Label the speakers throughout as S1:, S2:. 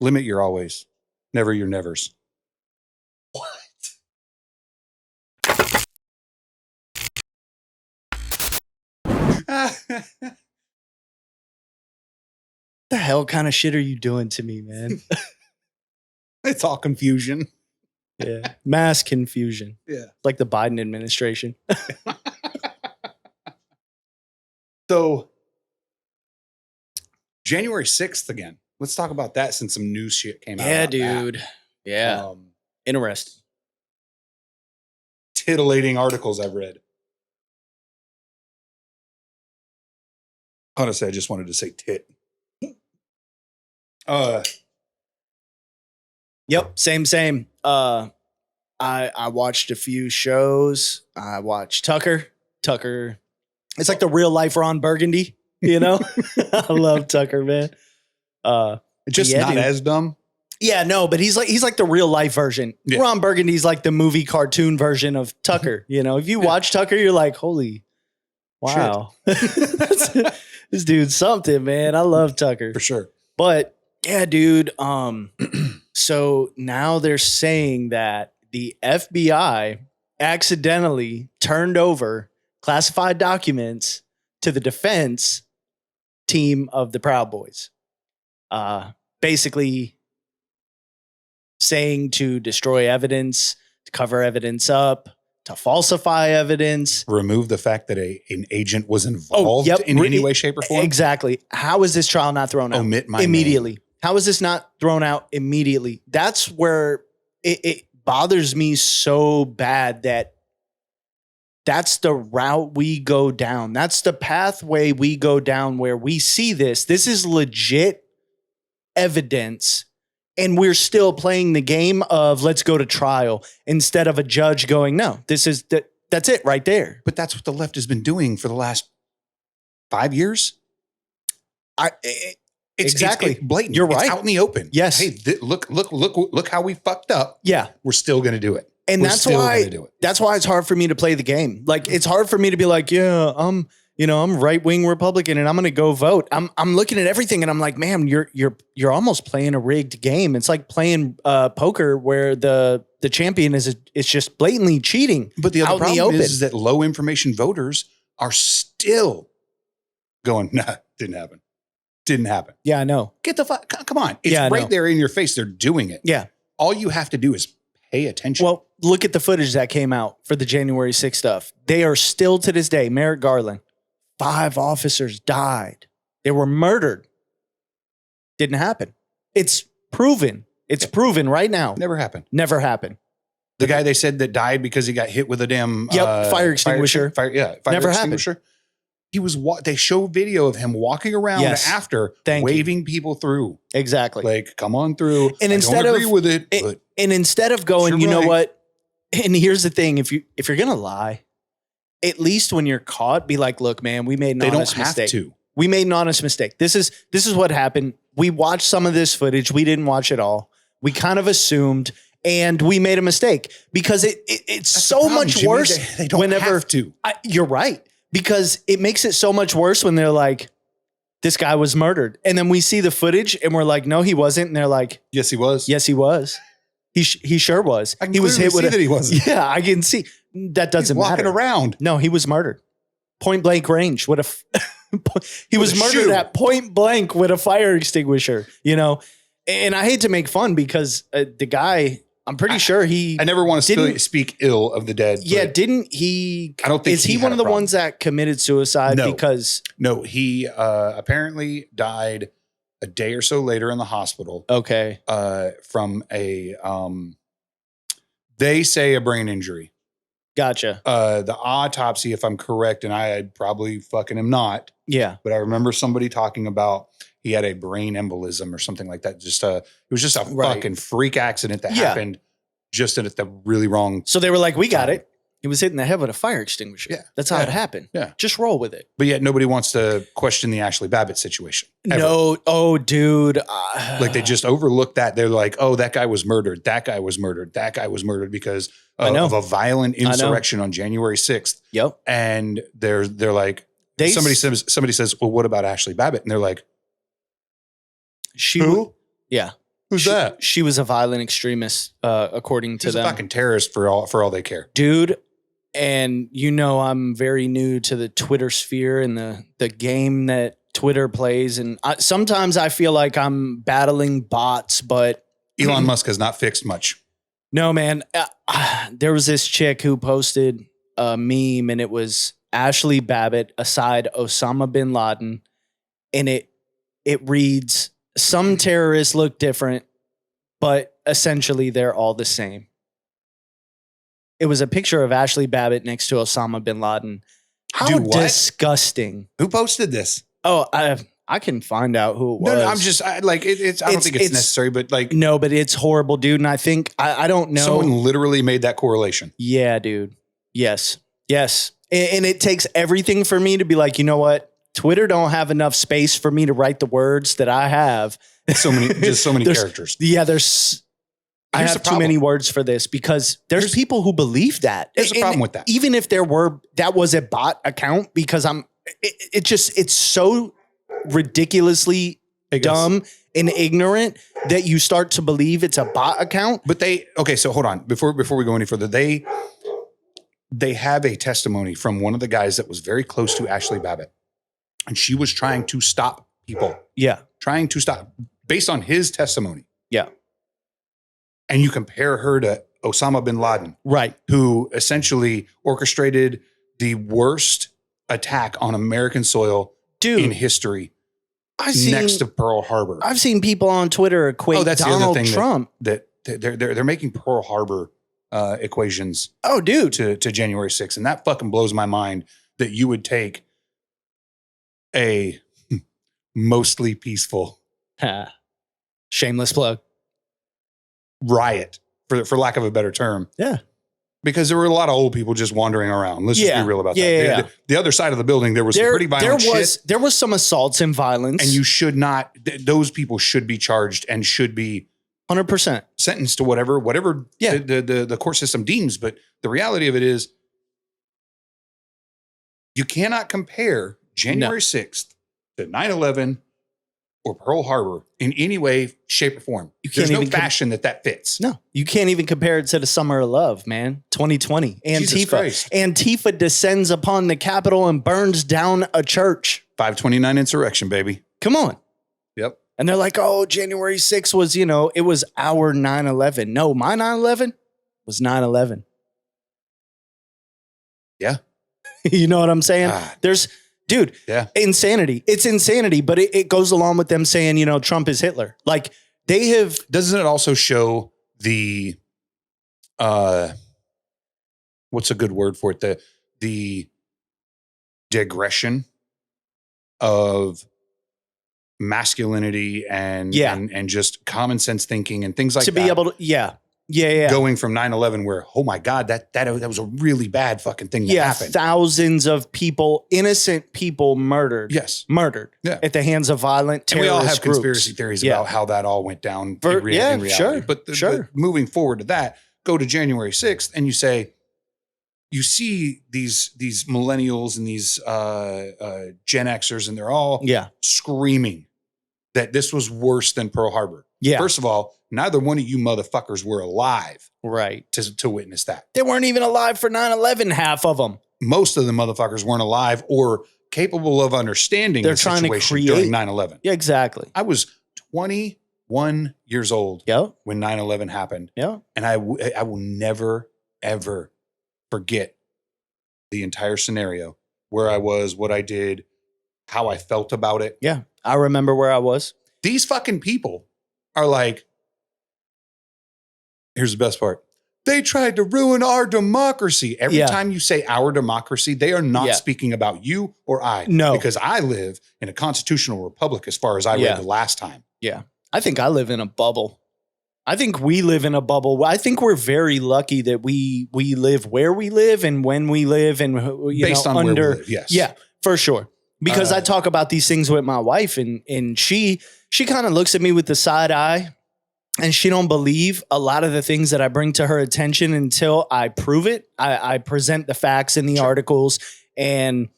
S1: Limit your always. Never your nevers.
S2: What? The hell kind of shit are you doing to me, man?
S1: It's all confusion.
S2: Yeah. Mass confusion.
S1: Yeah.
S2: Like the Biden administration.
S1: So, January 6th again. Let's talk about that since some news shit came out.
S2: Yeah,
S1: about
S2: dude.
S1: that.
S2: Yeah. Interesting.
S1: Titillating articles I've read. Honestly, I just wanted to say tit.
S2: Yep. Same. I watched a few shows. I watched Tucker. It's like the real life Ron Burgundy, you know? I love Tucker, man.
S1: Just not as dumb.
S2: Yeah, no, but he's like the real life version. Yeah. Ron Burgundy's like the movie cartoon version of Tucker. You know, if you watch Tucker, you're like, holy, wow. This dude's something, man. I love Tucker.
S1: For sure.
S2: But yeah, dude. So now they're saying that the FBI accidentally turned over classified documents to the defense team of the Proud Boys. Basically saying to destroy evidence, to cover evidence up, to falsify evidence.
S1: Remove the fact that an agent was involved in any way, shape, or form.
S2: Exactly. How is this trial not thrown out?
S1: Omit my
S2: immediately.
S1: name.
S2: How is this not thrown out immediately? That's where it bothers me so bad that that's the route we go down. That's the pathway we go down where we see this. This is legit evidence. And we're still playing the game of let's go to trial instead of a judge going, no, that's it right there.
S1: But that's what the left has been doing for the last 5 years.
S2: Exactly.
S1: It's blatant.
S2: You're right.
S1: It's out in the open.
S2: Yes.
S1: Hey, look how we fucked up.
S2: Yeah.
S1: We're still going to do it.
S2: And that's why it's hard for me to play the game. Like, it's hard for me to be like, yeah, I'm right-wing Republican and I'm going to go vote. I'm looking at everything and I'm like, man, you're almost playing a rigged game. It's like playing poker where the champion is just blatantly cheating.
S1: But the other problem is that low information voters are still going, nah, didn't happen.
S2: Yeah, I know.
S1: Get the fuck, come on. It's right there in your face. They're doing it.
S2: Yeah.
S1: All you have to do is pay attention.
S2: Well, look at the footage that came out for the January 6th stuff. They are still to this day, Merrick Garland, 5 officers died. They were murdered. Didn't happen. It's proven. It's proven right now.
S1: Never happened.
S2: Never happened.
S1: The guy they said that died because he got hit with a damn
S2: fire extinguisher.
S1: Fire
S2: Never
S1: extinguisher.
S2: Happened.
S1: He was they show video of him walking around after waving people through.
S2: Exactly.
S1: Like, come on through.
S2: And
S1: I don't agree with it.
S2: And instead of going, you know what? And here's the thing: if you're gonna lie, at least when you're caught, be like, look, man, we made an honest mistake. We made an honest mistake. This is what happened. We watched some of this footage. We didn't watch it all. We kind of assumed, and we made a mistake because it's so much worse.
S1: They don't have to.
S2: You're right. Because it makes it so much worse when they're like, this guy was murdered. And then we see the footage and we're like, no, he wasn't. And they're like,
S1: yes, he was.
S2: Yes, he was. He sure was.
S1: I can see that he wasn't.
S2: Yeah, I can see. That doesn't matter.
S1: Walking around.
S2: No, he was murdered. Point blank range. He was murdered at point blank with a fire extinguisher, you know? And I hate to make fun because the guy, I'm pretty sure
S1: I never want to speak ill of the dead.
S2: Yeah, didn't he?
S1: I don't think
S2: is he one of the ones that committed suicide?
S1: No, he apparently died a day or so later in the hospital.
S2: Okay.
S1: From they say a brain injury.
S2: Gotcha.
S1: The autopsy, if I'm correct, and I probably fucking am not.
S2: Yeah.
S1: But I remember somebody talking about he had a brain embolism or something like that. It was just a fucking freak accident that happened just at the really wrong.
S2: So they were like, we got it. He was hit in the head with a fire extinguisher.
S1: Yeah.
S2: That's how it happened.
S1: Yeah.
S2: Just roll with it.
S1: But yet nobody wants to question the Ashley Babbitt situation. Ever.
S2: No. Oh, dude.
S1: Like they just overlooked that. They're like, oh, that guy was murdered. That guy was murdered. That guy was murdered because of a violent insurrection on January 6th.
S2: Yep.
S1: And they're like, somebody says, well, what about Ashley Babbitt? And they're like,
S2: who? Yeah.
S1: Who's that?
S2: She was a violent extremist, according to
S1: She's
S2: them.
S1: a fucking terrorist for all they care.
S2: Dude, and I'm very new to the Twitter sphere and the game that Twitter plays. And sometimes I feel like I'm battling bots, but
S1: Elon Musk has not fixed much.
S2: No, man. There was this chick who posted a meme, and it was Ashley Babbitt aside Osama bin Laden. And it reads, some terrorists look different, but essentially they're all the same. It was a picture of Ashley Babbitt next to Osama bin Laden. How
S1: Dude, what?
S2: disgusting.
S1: Who posted this?
S2: Oh, I can find out who it was.
S1: No, I'm just I don't think it's necessary, but like,
S2: no, but it's horrible, dude. And I think, I don't know.
S1: Someone literally made that correlation.
S2: Yeah, dude. Yes. And it takes everything for me to be like, you know what? Twitter don't have enough space for me to write the words that I have.
S1: So many characters.
S2: Yeah, I
S1: Here's
S2: have too many words for this because there's people who believe that.
S1: There's a problem with that.
S2: Even if that was a bot account, because it's so ridiculously dumb and ignorant that you start to believe it's a bot account.
S1: But so hold on. Before we go any further, they have a testimony from one of the guys that was very close to Ashley Babbitt. And she was trying to stop people.
S2: Yeah.
S1: Trying to stop based on his testimony.
S2: Yeah.
S1: And you compare her to Osama bin Laden.
S2: Right.
S1: Who essentially orchestrated the worst attack on American soil in history. Next to Pearl Harbor.
S2: I've seen people on Twitter equate Donald Trump.
S1: That they're making Pearl Harbor equations.
S2: Oh, dude.
S1: To January 6th. And that fucking blows my mind that you would take a mostly peaceful
S2: shameless plug
S1: riot, for lack of a better term.
S2: Yeah.
S1: Because there were a lot of old people just wandering around. Let's just be real about that.
S2: Yeah.
S1: The other side of the building, there was some pretty violent shit.
S2: There was some assaults and violence.
S1: And you should not, those people should be charged and should be
S2: 100%
S1: sentenced to whatever the court system deems. But the reality of it is you cannot compare January 6th to 9/11 or Pearl Harbor in any way, shape, or form. There's no fashion that fits.
S2: No, you can't even compare it to the Summer of Love, man. 2020. Antifa descends upon the Capitol and burns down a church.
S1: 529 insurrection, baby.
S2: Come on.
S1: Yep.
S2: And they're like, oh, January 6th was, it was our 9/11. No, my 9/11 was 9/11.
S1: Yeah.
S2: You know what I'm saying? Dude, insanity. It's insanity, but it goes along with them saying, Trump is Hitler. Like they have.
S1: Doesn't it also show the, what's a good word for it? The digression of masculinity and just common sense thinking and things like that.
S2: To be able to,
S1: going from 9/11 where, oh my God, that was a really bad fucking thing that happened.
S2: Thousands of people, innocent people murdered.
S1: Yes.
S2: Murdered at the hands of violent terrorist
S1: groups. And we all have
S2: groups.
S1: Conspiracy theories about how that all went down in reality.
S2: Sure.
S1: But moving forward to that, go to January 6th and you say, you see these millennials and these Gen Xers and they're all screaming that this was worse than Pearl Harbor.
S2: Yeah.
S1: First of all, neither one of you motherfuckers were alive.
S2: Right.
S1: To witness that.
S2: They weren't even alive for 9/11, half of them.
S1: Most of the motherfuckers weren't alive or capable of understanding the situation during 9/11.
S2: Yeah, exactly.
S1: I was 21 years old when 9/11 happened.
S2: Yeah.
S1: And I will never, ever forget the entire scenario, where I was, what I did, how I felt about it.
S2: Yeah. I remember where I was.
S1: These fucking people are like, here's the best part. They tried to ruin our democracy. Every time you say our democracy, they are not speaking about you or I.
S2: No.
S1: Because I live in a constitutional republic as far as I read the last time.
S2: Yeah. I think I live in a bubble. I think we live in a bubble. I think we're very lucky that we live where we live and when we live and
S1: based on where we live, yes.
S2: Yeah, for sure. Because I talk about these things with my wife and she kind of looks at me with the side eye and she don't believe a lot of the things that I bring to her attention until I prove it. I present the facts in the articles and,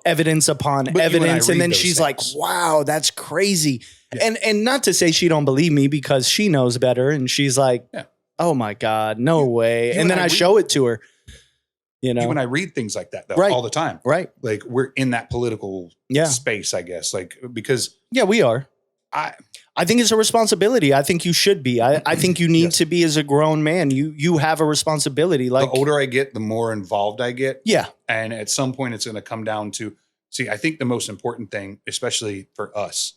S2: evidence upon evidence. And then she's like, wow, that's crazy. Yeah. And not to say she don't believe me, because she knows better, and she's like, oh my God, no way. And then I show it to her. You know,
S1: you and I read things like that though, all the time.
S2: Right.
S1: Like we're in that political space, I guess. Like, because
S2: we are. I think it's a responsibility. I think you should be. I think you need to be, as a grown man. You have a responsibility. Like,
S1: the older I get, the more involved I get.
S2: Yeah.
S1: And at some point it's going to come down to, I think the most important thing, especially for us,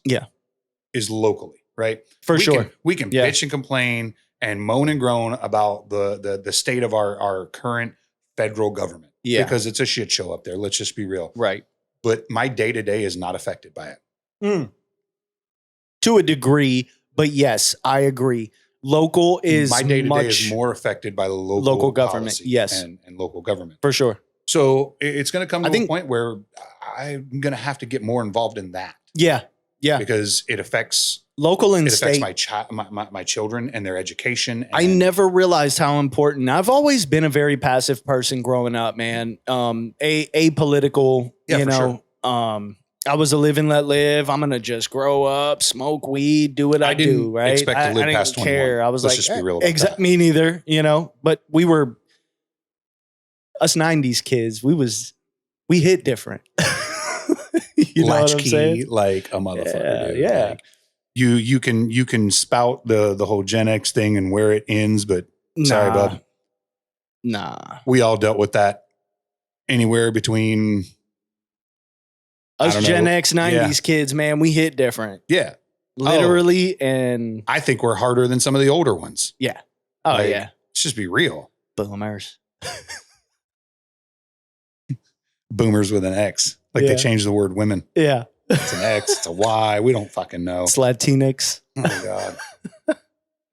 S1: is locally, right?
S2: For sure.
S1: We can bitch and complain and moan and groan about the state of our current federal government. Yeah. Because it's a shit show up there. Let's just be real.
S2: Right.
S1: But my day-to-day is not affected by it.
S2: To a degree, but yes, I agree. Local is
S1: my day-to-day is more affected by the local
S2: government. Yes.
S1: And local government.
S2: For sure.
S1: So it's going to come to a point where I'm going to have to get more involved in that.
S2: Yeah. Yeah.
S1: Because it affects
S2: local and state.
S1: It affects my children and their education. And
S2: I never realized how important. I've always been a very passive person growing up, man. Apolitical, you know. Sure. I was a live and let live. I'm gonna just grow up, smoke weed, do what I do. Right?
S1: Expect to live past 21.
S2: Care. I was
S1: Let's just be real about that.
S2: Me neither. You know, but we were us '90s kids. We hit different. You know what I'm saying?
S1: Like a motherfucker. Dude. Yeah. Like, you can spout the whole Gen X thing and where it ends, but sorry, bud.
S2: Nah.
S1: We all dealt with that anywhere between
S2: us Gen X 90s kids, man. We hit different.
S1: Yeah.
S2: Literally. And
S1: I think we're harder than some of the older ones.
S2: Yeah. Oh, like, yeah.
S1: Let's just be real.
S2: Boomers.
S1: Boomers with an X. Like they changed the word women.
S2: Yeah.
S1: It's an X. It's a Y. We don't fucking know.
S2: It's Latinx.
S1: Oh, my God.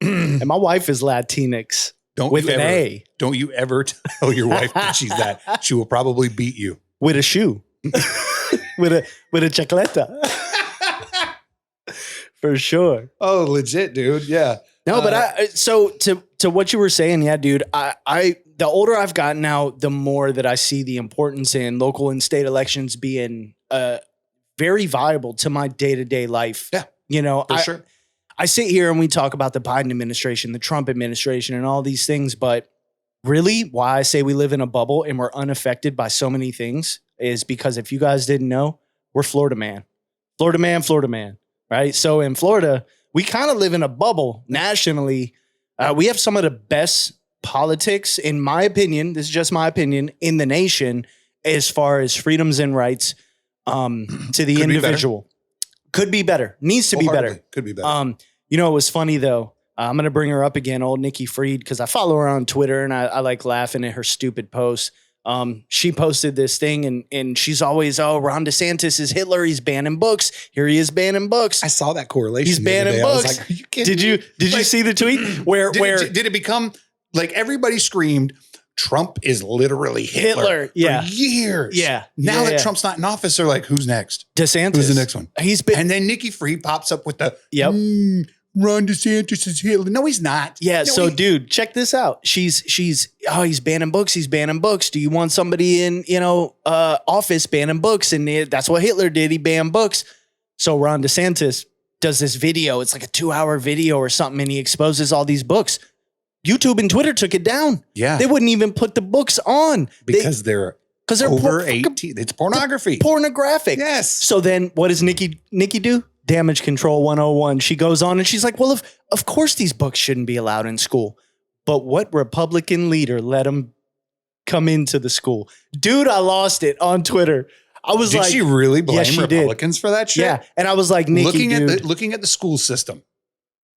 S2: And my wife is Latinx. With an A.
S1: Don't you ever tell your wife that she's that. She will probably beat you.
S2: With a shoe. with a chacleta. For sure.
S1: Oh, legit, dude. Yeah.
S2: No, but so to what you were saying, yeah, dude, I the older I've gotten now, the more that I see the importance in local and state elections being very viable to my day-to-day life.
S1: Yeah.
S2: You know,
S1: for sure.
S2: I sit here and we talk about the Biden administration, the Trump administration, and all these things, but really why I say we live in a bubble and we're unaffected by so many things is because if you guys didn't know, we're Florida man, right? So in Florida, we kind of live in a bubble nationally. We have some of the best politics, in my opinion, this is just my opinion, in the nation as far as freedoms and rights to the individual. Could be better. Needs to be better.
S1: Could be better.
S2: You know, it was funny though. I'm going to bring her up again, old Nikki Fried, because I follow her on Twitter and I like laughing at her stupid posts. She posted this thing and she's always, Ron DeSantis is Hitler. He's banning books. Here he is banning books.
S1: I saw that correlation.
S2: He's banning books. I was like, are you kidding me? Did you see the tweet where
S1: did it become like everybody screamed, Trump is literally Hitler for years.
S2: Yeah.
S1: Now that Trump's not in office, they're like, who's next?
S2: DeSantis.
S1: Who's the next one?
S2: And
S1: then Nikki Fried pops up with the, Ron DeSantis is Hitler. No, he's not.
S2: Yeah.
S1: No,
S2: dude, check this out. She's he's banning books. He's banning books. Do you want somebody in, office banning books? And that's what Hitler did. He banned books. So Ron DeSantis does this video. It's like a 2-hour video or something. And he exposes all these books. YouTube and Twitter took it down.
S1: Yeah.
S2: They wouldn't even put the books on.
S1: Because they're over 18. It's pornography.
S2: Pornographic.
S1: Yes.
S2: So then what does Nikki do? Damage Control 101. She goes on and she's like, well, of course these books shouldn't be allowed in school. But what Republican leader let them come into the school? Dude, I lost it on Twitter. I was
S1: Did she really blame Republicans for that shit?
S2: Yeah. And I was like, Nikki,
S1: looking at the school system.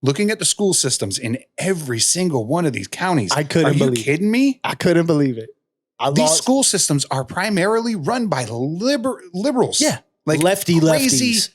S1: Looking at the school systems in every single one of these counties.
S2: I couldn't believe it.
S1: Are you kidding me?
S2: I couldn't believe it.
S1: These school systems are primarily run by liberals.
S2: Yeah.
S1: Like
S2: lefties.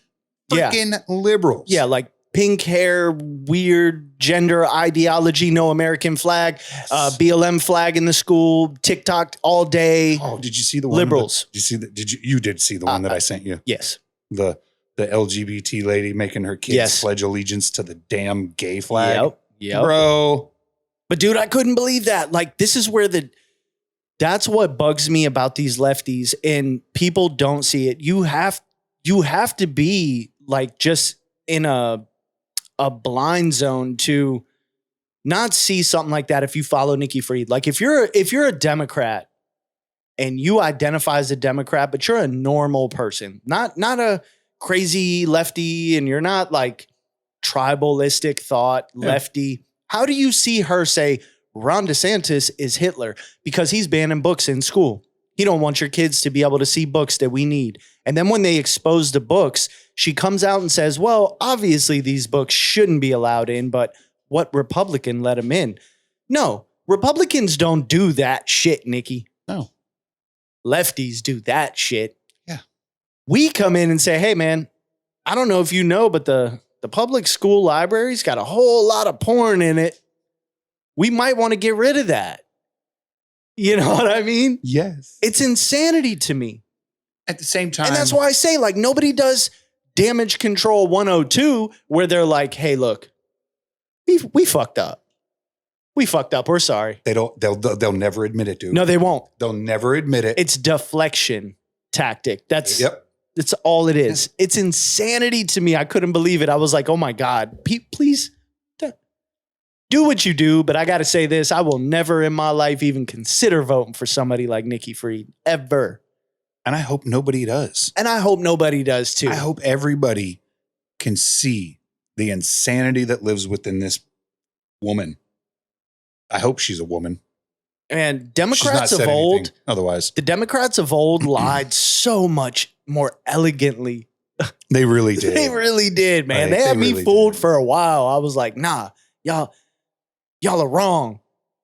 S1: Freaking liberals.
S2: Yeah, like pink hair, weird gender ideology, no American flag, BLM flag in the school, TikTok all day.
S1: Oh, did you see the one?
S2: Liberals.
S1: You did see the one that I sent you?
S2: Yes.
S1: The LGBT lady making her kids pledge allegiance to the damn gay flag.
S2: Yep.
S1: Bro.
S2: But dude, I couldn't believe that. Like, this is where that's what bugs me about these lefties, and people don't see it. You have to be like just in a blind zone to not see something like that if you follow Nikki Fried. Like if you're a Democrat and you identify as a Democrat, but you're a normal person, not a crazy lefty, and you're not like tribalistic thought lefty. How do you see her say Ron DeSantis is Hitler because he's banning books in school? He don't want your kids to be able to see books that we need. And then when they expose the books, she comes out and says, well, obviously these books shouldn't be allowed in, but what Republican let them in? No, Republicans don't do that shit, Nikki.
S1: No.
S2: Lefties do that shit.
S1: Yeah.
S2: We come in and say, hey, man, I don't know if you know, but the public school library's got a whole lot of porn in it. We might want to get rid of that. You know what I mean?
S1: Yes.
S2: It's insanity to me.
S1: At the same time.
S2: And that's why I say, like, nobody does Damage Control 102 where they're like, hey, look, we fucked up. We fucked up. We're sorry.
S1: They'll never admit it, dude.
S2: No, they won't.
S1: They'll never admit it.
S2: It's deflection tactic. That's
S1: That's
S2: all it is. It's insanity to me. I couldn't believe it. I was like, oh my God, please do what you do. But I got to say this, I will never in my life even consider voting for somebody like Nikki Fried, ever.
S1: And I hope nobody does.
S2: And I hope nobody does too.
S1: I hope everybody can see the insanity that lives within this woman. I hope she's a woman.
S2: And Democrats of old,
S1: otherwise,
S2: the Democrats of old lied so much more elegantly.
S1: They really did.
S2: They really did, man. They had me really fooled for a while. I was like, nah, y'all are wrong.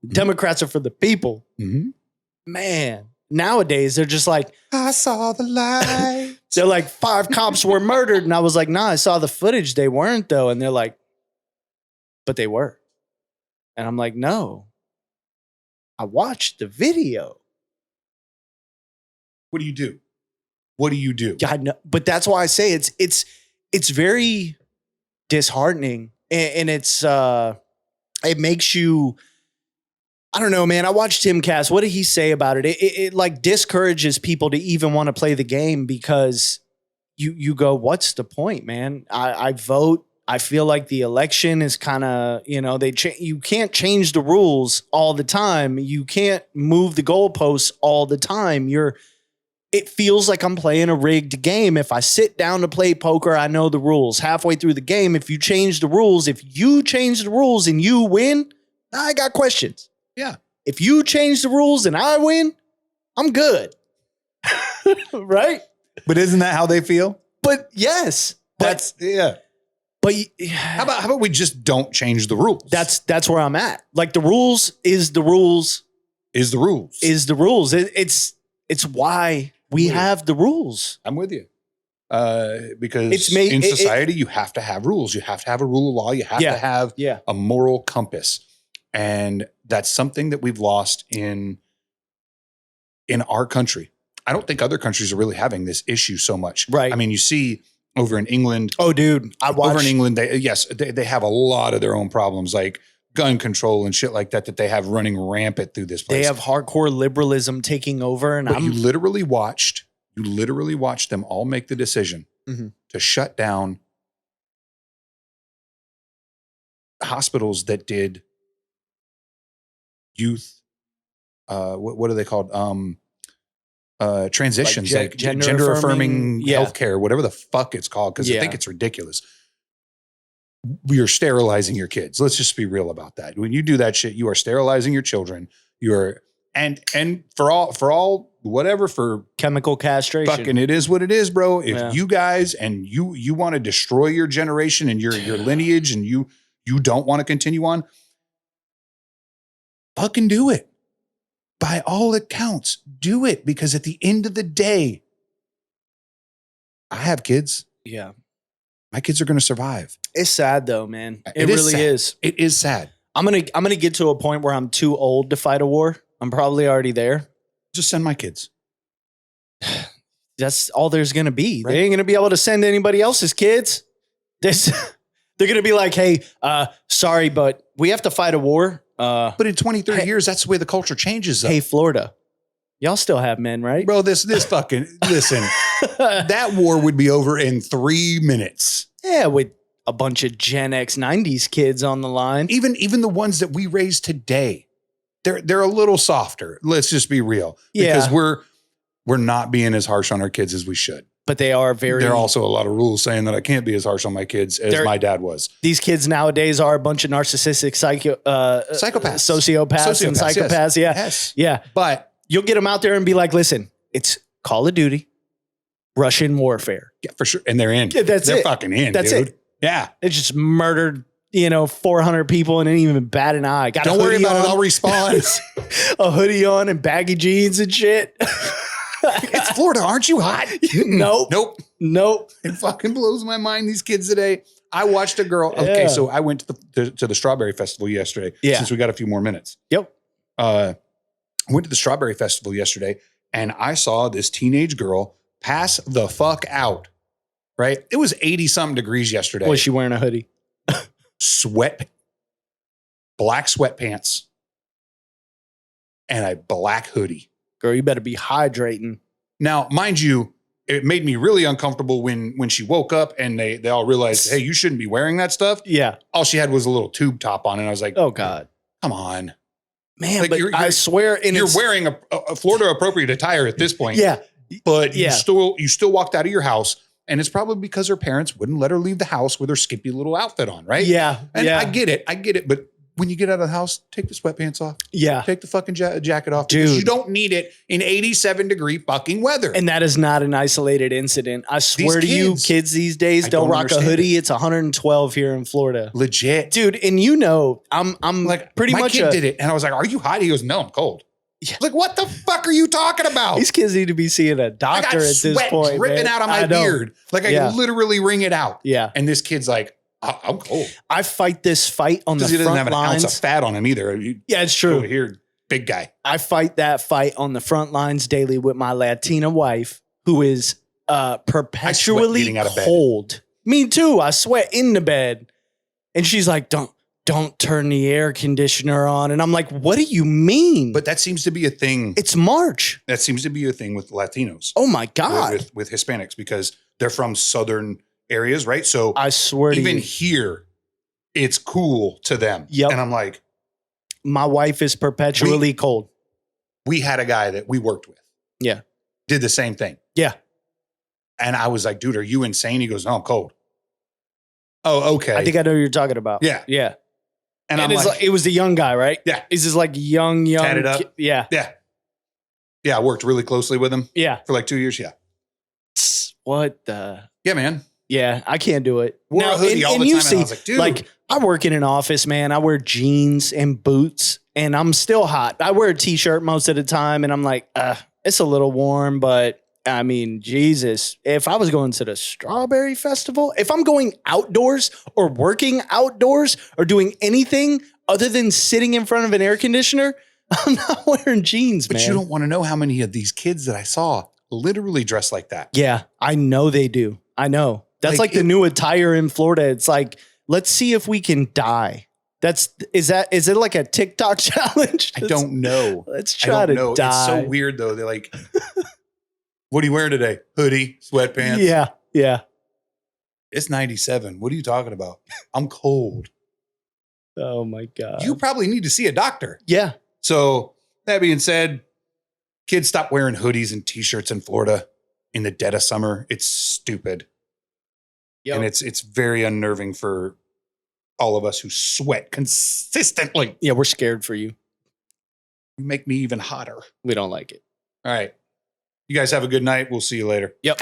S2: Democrats are for the people.
S1: Mm-hmm.
S2: Man, nowadays they're just like,
S1: I saw the light.
S2: They're like, 5 cops were murdered. And I was like, nah, I saw the footage. They weren't though. And they're like, but they were. And I'm like, no, I watched the video.
S1: What do you do? What do you do?
S2: God, no, but that's why I say it's very disheartening, and it's it makes you, I don't know, man. I watched Tim Cass. What did he say about it? It like discourages people to even want to play the game because you go, what's the point, man? I vote. I feel like the election is kind of, you can't change the rules all the time. You can't move the goalposts all the time. It feels like I'm playing a rigged game. If I sit down to play poker, I know the rules. Halfway through the game, if you change the rules and you win, I got questions.
S1: Yeah.
S2: If you change the rules and I win, I'm good. Right?
S1: But isn't that how they feel?
S2: But yes.
S1: But how about we just don't change the rules?
S2: That's where I'm at. Like the rules is the rules.
S1: Is the rules.
S2: Is the rules. It's why we have the rules.
S1: I'm with you. Because in society, you have to have rules. You have to have a rule of law. You have to have a moral compass. And that's something that we've lost in our country. I don't think other countries are really having this issue so much.
S2: Right.
S1: I mean, you see over in England.
S2: Oh, dude.
S1: Over in England, they have a lot of their own problems, like gun control and shit like that they have running rampant through this place.
S2: They have hardcore liberalism taking over. And
S1: you literally watched them all make the decision to shut down hospitals that did youth, what are they called? Transitions, like gender affirming healthcare, whatever the fuck it's called. Cause I think it's ridiculous. You're sterilizing your kids. Let's just be real about that. When you do that shit, you are sterilizing your children. And for all whatever, for
S2: chemical castration.
S1: Fucking it is what it is, bro. If you guys and you want to destroy your generation and your lineage and you don't want to continue on, fucking do it. By all accounts, do it, because at the end of the day, I have kids.
S2: Yeah.
S1: My kids are going to survive.
S2: It's sad though, man. It really is.
S1: It is sad.
S2: I'm going to get to a point where I'm too old to fight a war. I'm probably already there.
S1: Just send my kids.
S2: That's all there's going to be. Right? They ain't going to be able to send anybody else's kids. They're going to be like, hey, sorry, but we have to fight a war.
S1: But in 20, 30 years, that's the way the culture changes. Though.
S2: Hey, Florida, y'all still have men, right?
S1: Bro, this fucking, listen, that war would be over in 3 minutes.
S2: Yeah, with a bunch of Gen X 90s kids on the line.
S1: Even the ones that we raise today, they're a little softer. Let's just be real. Because we're not being as harsh on our kids as we should.
S2: But they are very...
S1: There are also a lot of rules saying that I can't be as harsh on my kids as my dad was.
S2: These kids nowadays are a bunch of narcissistic
S1: psychopaths.
S2: Sociopaths and psychopaths.
S1: Yes.
S2: Yeah.
S1: But
S2: you'll get them out there and be like, listen, it's Call of Duty, Russian warfare.
S1: Yeah, for sure. And they're in.
S2: Yeah,
S1: they're fucking in,
S2: That's
S1: dude.
S2: it.
S1: Yeah.
S2: They just murdered, 400 people and didn't even bat an eye.
S1: Don't worry about it. I'll respawn.
S2: A hoodie on and baggy jeans and shit.
S1: It's Florida. Aren't you hot?
S2: Nope.
S1: It fucking blows my mind. These kids today. I watched a girl. Okay. So I went to the Strawberry Festival yesterday.
S2: Yeah.
S1: Since we got a few more minutes.
S2: Yep.
S1: I went to the Strawberry Festival yesterday and I saw this teenage girl pass the fuck out. Right. It was 80 something degrees yesterday.
S2: Was she wearing a hoodie?
S1: Black sweatpants and a black hoodie.
S2: Girl, you better be hydrating.
S1: Now, mind you, it made me really uncomfortable when she woke up and they all realized, hey, you shouldn't be wearing that stuff.
S2: Yeah.
S1: All she had was a little tube top on. And I was like,
S2: oh, God.
S1: Come on.
S2: Man,
S1: like
S2: but I swear.
S1: You're wearing a Florida appropriate attire at this point.
S2: Yeah.
S1: But you still walked out of your house. And it's probably because her parents wouldn't let her leave the house with her skimpy little outfit on, right?
S2: Yeah.
S1: And I get it. But when you get out of the house, take the sweatpants off.
S2: Yeah.
S1: Take the fucking jacket off.
S2: Dude.
S1: Because you don't need it in 87-degree fucking weather.
S2: And that is not an isolated incident. I swear to you, kids these days don't rock a hoodie. It's 112 here in Florida.
S1: Legit.
S2: Dude, and I'm like pretty much
S1: my kid did it. And I was like, are you hot? He goes, no, I'm cold. Yeah. Like, what the fuck are you talking about?
S2: These kids need to be seeing a doctor at this point.
S1: Dripping out of my beard. Like I can literally wring it out.
S2: Yeah.
S1: And this kid's like, I'm cold.
S2: I fight this fight on the front lines. He doesn't have an ounce
S1: of fat on him either.
S2: Yeah, it's true.
S1: Over here, big guy.
S2: I fight that fight on the front lines daily with my Latina wife, who is perpetually cold. Me too. I sweat in the bed. And she's like, don't turn the air conditioner on. And I'm like, what do you mean?
S1: But that seems to be a thing.
S2: It's March.
S1: That seems to be a thing with Latinos.
S2: Oh my God.
S1: With Hispanics, because they're from southern areas, right? So
S2: I swear to you,
S1: even here, it's cool to them.
S2: Yep.
S1: And I'm like,
S2: my wife is perpetually cold.
S1: We had a guy that we worked with.
S2: Yeah.
S1: Did the same thing.
S2: Yeah.
S1: And I was like, dude, are you insane? He goes, no, I'm cold. Oh, okay.
S2: I think I know who you're talking about.
S1: Yeah.
S2: Yeah.
S1: And I'm like,
S2: it was the young guy, right?
S1: Yeah.
S2: He's just like young.
S1: Tatted up.
S2: Yeah.
S1: Yeah. Yeah. I worked really closely with him.
S2: Yeah.
S1: For like 2 years. Yeah.
S2: What the?
S1: Yeah, man.
S2: Yeah. I can't do it.
S1: Wore a hoodie all the time. And I was like, dude.
S2: Like, I work in an office, man. I wear jeans and boots and I'm still hot. I wear a t-shirt most of the time and I'm like, it's a little warm, but I mean, Jesus, if I was going to the Strawberry Festival, if I'm going outdoors or working outdoors or doing anything other than sitting in front of an air conditioner, I'm not wearing jeans, man.
S1: But you don't want to know how many of these kids that I saw literally dress like that.
S2: Yeah, I know they do. I know. That's like the new attire in Florida. It's like, let's see if we can die. Is it like a TikTok challenge?
S1: I don't know.
S2: Let's try to die.
S1: It's so weird though. They're like, what are you wearing today? Hoodie, sweatpants.
S2: Yeah. Yeah.
S1: It's 97. What are you talking about? I'm cold.
S2: Oh my God.
S1: You probably need to see a doctor.
S2: Yeah.
S1: So that being said, kids stop wearing hoodies and t-shirts in Florida in the dead of summer. It's stupid. Yep. And it's very unnerving for all of us who sweat consistently.
S2: Yeah, we're scared for you.
S1: You make me even hotter.
S2: We don't like it.
S1: All right. You guys have a good night. We'll see you later.
S2: Yep.